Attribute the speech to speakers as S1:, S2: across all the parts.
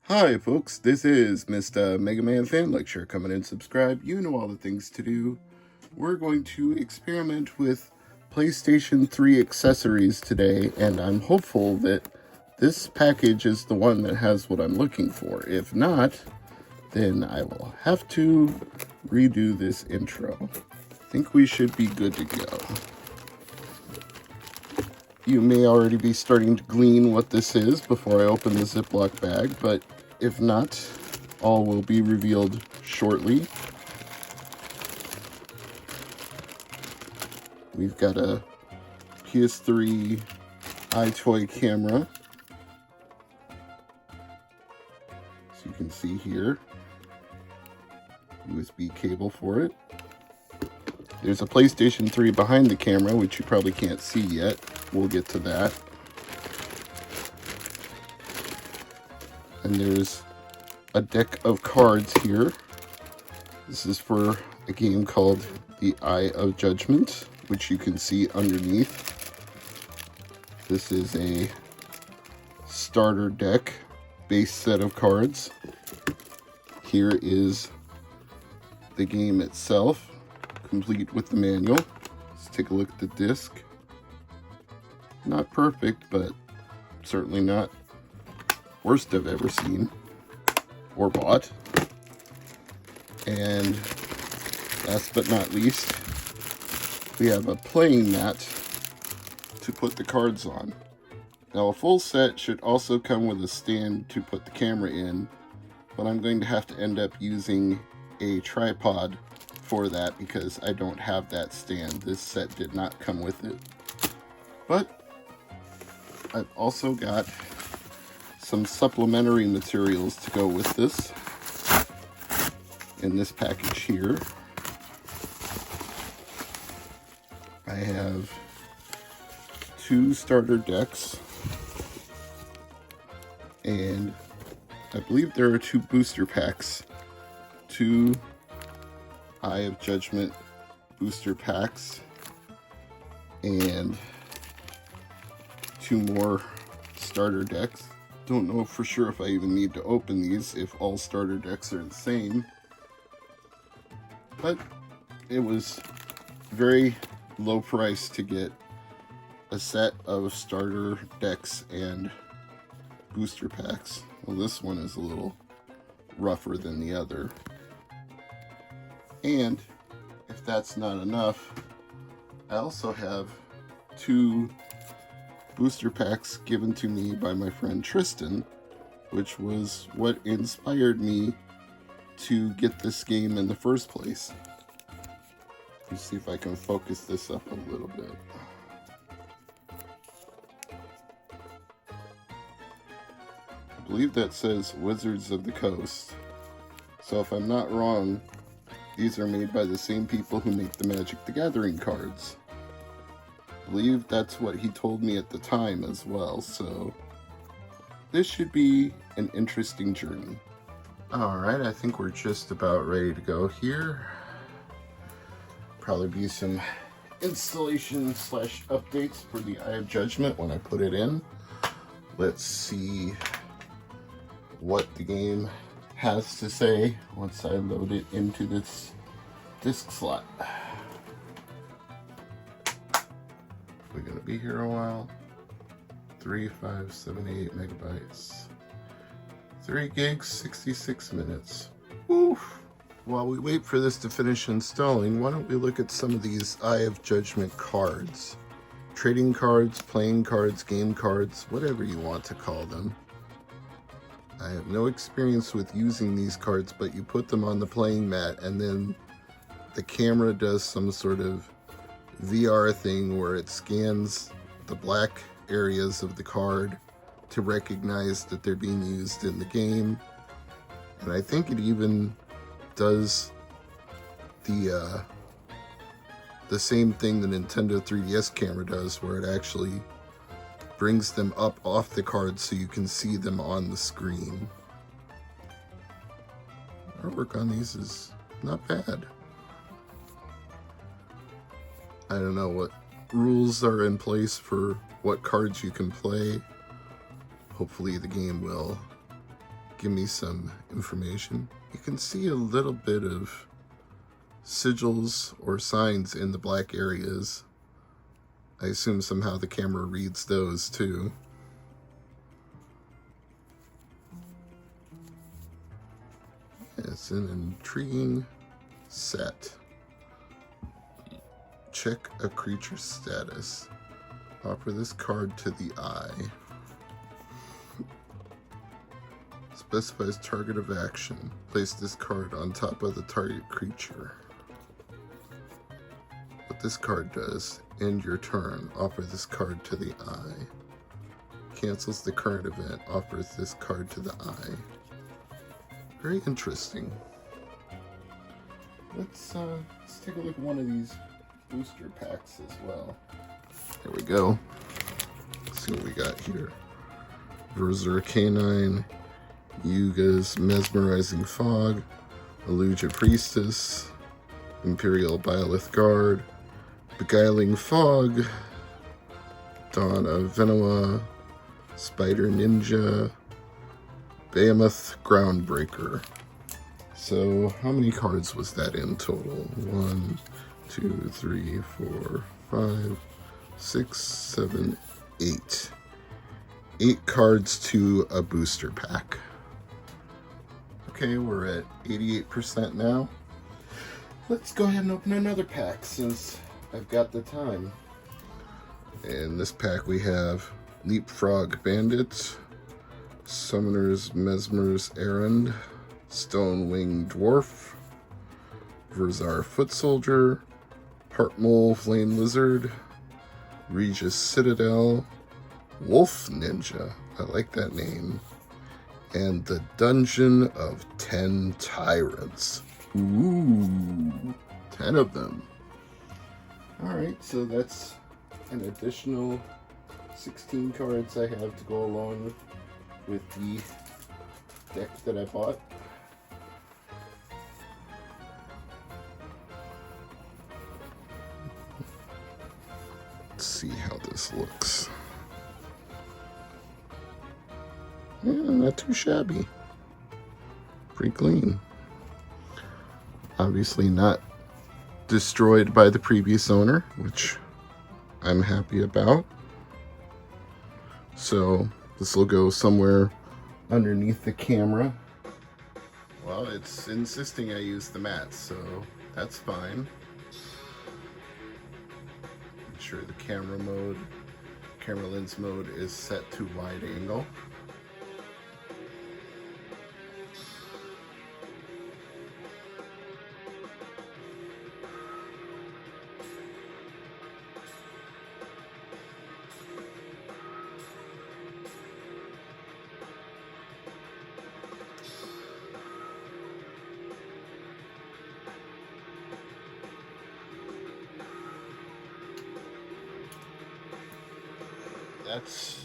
S1: Hi folks, this is Mr. MegaManFan. Like, share, comment, and subscribe. You know all the things to do. We're going to experiment with PlayStation 3 accessories today, and I'm hopeful that this package is the one that has what I'm looking for. If not, then I will have to redo this intro. I think we should be good to go. You may already be starting to glean what this is before I open the Ziploc bag, but if not, all will be revealed shortly. We've got a PS3 iToy camera, so you can see here, USB cable for it. There's a PlayStation 3 behind the camera, which you probably can't see yet. We'll get to that. And there's a deck of cards here. This is for a game called The Eye of Judgment, which you can see underneath. This is a starter deck base set of cards. Here is the game itself, complete with the manual. Let's take a look at the disc. Not perfect, but certainly not worst I've ever seen or bought. And last but not least, we have a playing mat to put the cards on. Now, a full set should also come with a stand to put the camera in, but I'm going to have to end up using a tripod for that because I don't have that stand. This set did not come with it. But I've also got some supplementary materials to go with this in this package here. I have 2 starter decks, and I believe there are 2 booster packs, 2 Eye of Judgment booster packs, and 2 more starter decks. Don't know for sure if I even need to open these, if all starter decks are the same. But it was very low price to get a set of starter decks and booster packs. Well, this one is a little rougher than the other. And if that's not enough, I also have 2 booster packs given to me by my friend Tristan, which was what inspired me to get this game in the first place. Let's see if I can focus this up a little bit. I believe that says Wizards of the Coast. So if I'm not wrong, these are made by the same people who make the Magic the Gathering cards. I believe that's what he told me at the time as well, so this should be an interesting journey. Alright, I think we're just about ready to go here. Probably be some installation / updates for the Eye of Judgment when I put it in. Let's see what the game has to say once I load it into this disc slot. We're gonna be here a while. 3578 megabytes. 3 gigs, 66 minutes. Oof. While we wait for this to finish installing, why don't we look at some of these Eye of Judgment cards. Trading cards, playing cards, game cards, whatever you want to call them. I have no experience with using these cards, but you put them on the playing mat and then the camera does some sort of VR thing where it scans the black areas of the card to recognize that they're being used in the game. And I think it even does the same thing the Nintendo 3DS camera does, where it actually brings them up off the card so you can see them on the screen. Artwork on these is not bad. I don't know what rules are in place for what cards you can play. Hopefully the game will give me some information. You can see a little bit of sigils or signs in the black areas. I assume somehow the camera reads those too. It's an intriguing set. Check a creature's status. Offer this card to the eye. Specifies target of action. Place this card on top of the target creature. What this card does, end your turn. Offer this card to the eye. Cancels the current event. Offers this card to the eye. Very interesting. Let's take a look at one of these booster packs as well. There we go. Let's see what we got here. Berserker Canine, Yuga's Mesmerizing Fog, Eluja Priestess, Imperial Byleth Guard, Beguiling Fog, Dawn of Venoa, Spider Ninja, Behemoth Groundbreaker. So how many cards was that in total? 1, 2, 3, 4, 5, 6, 7, 8. 8 cards to a booster pack. Okay, we're at 88% now. Let's go ahead and open another pack since I've got the time. In this pack we have Leapfrog Bandit, Summoner's Mesmer's Errand, Stonewing Dwarf, Verzar Foot Soldier, Heartmole Flame Lizard, Regis Citadel, Wolf Ninja, I like that name, and the Dungeon of 10 Tyrants. Ooh, 10 of them. Alright, so that's an additional 16 cards I have to go along with the deck that I bought. Let's see how this looks. Yeah, not too shabby. Pretty clean. Obviously not destroyed by the previous owner, which I'm happy about. So this will go somewhere underneath the camera. Well, it's insisting I use the mats, so that's fine. Make sure the camera lens mode is set to wide angle. That's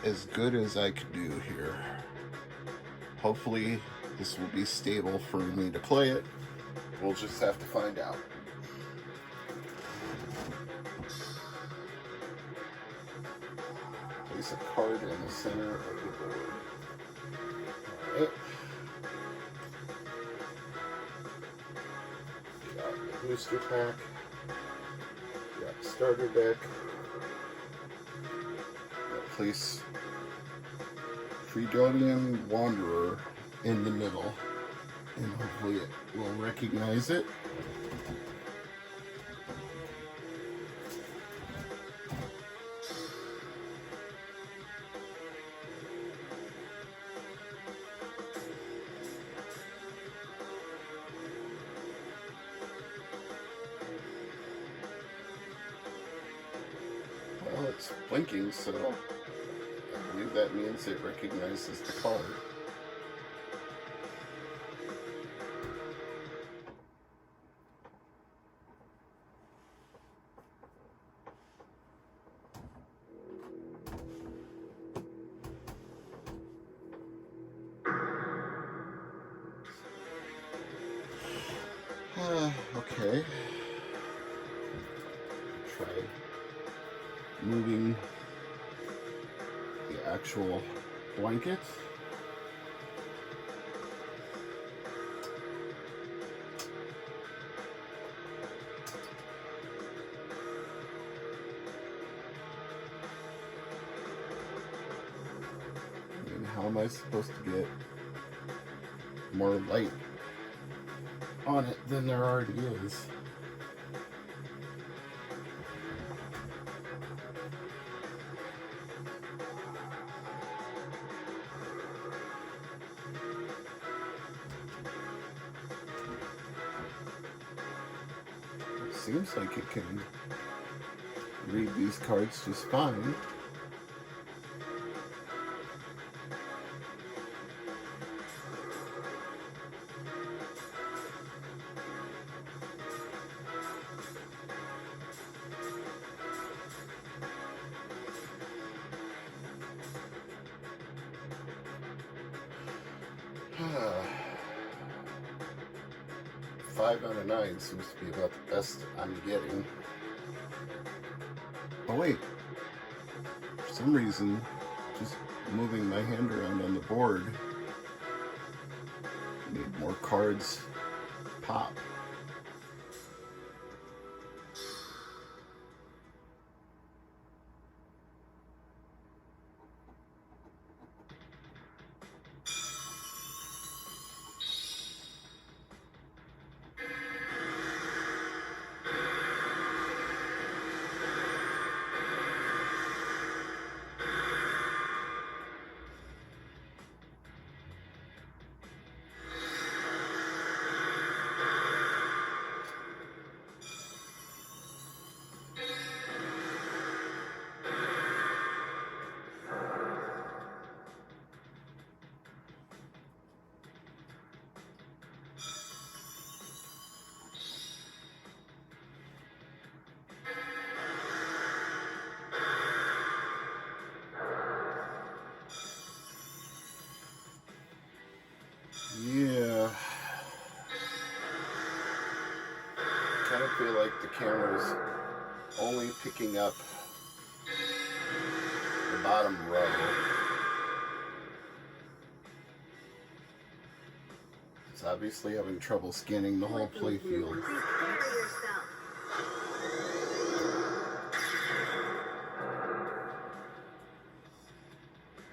S1: as good as I could do here. Hopefully this will be stable for me to play it. We'll just have to find out. Place a card in the center of the board. Alright. Got the booster pack. Got the starter deck. Place Fredonian Wanderer in the middle, and hopefully it will recognize it. Well, it's blinking, so I believe that means it recognizes the card. Okay. Try moving the actual blanket. how am I supposed to get more light on it than there already is? It seems like it can read these cards just fine. Five out of 9 seems to be about the best I'm getting. Oh wait, for some reason, just moving my hand around on the board, need more cards pop. Yeah. I kind of feel like the camera's only picking up the bottom row. It's obviously having trouble scanning the whole playfield.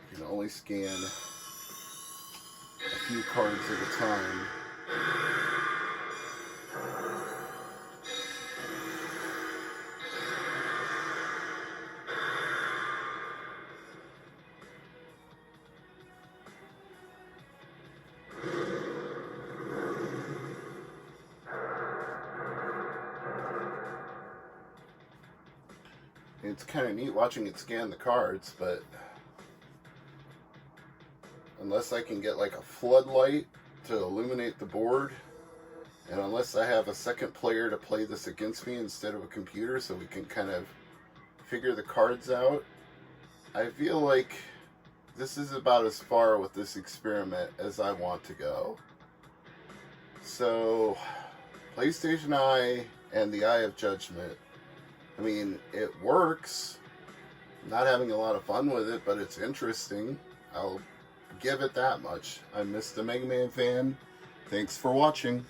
S1: You can only scan a few cards at a time. It's kind of neat watching it scan the cards, but unless I can get like a floodlight to illuminate the board, and unless I have a second player to play this against me instead of a computer so we can kind of figure the cards out, I feel like this is about as far with this experiment as I want to go. So, PlayStation Eye and the Eye of Judgment, I mean, it works. I'm not having a lot of fun with it, but it's interesting. I'll give it that much. I'm Mr. MegaManFan. Thanks for watching.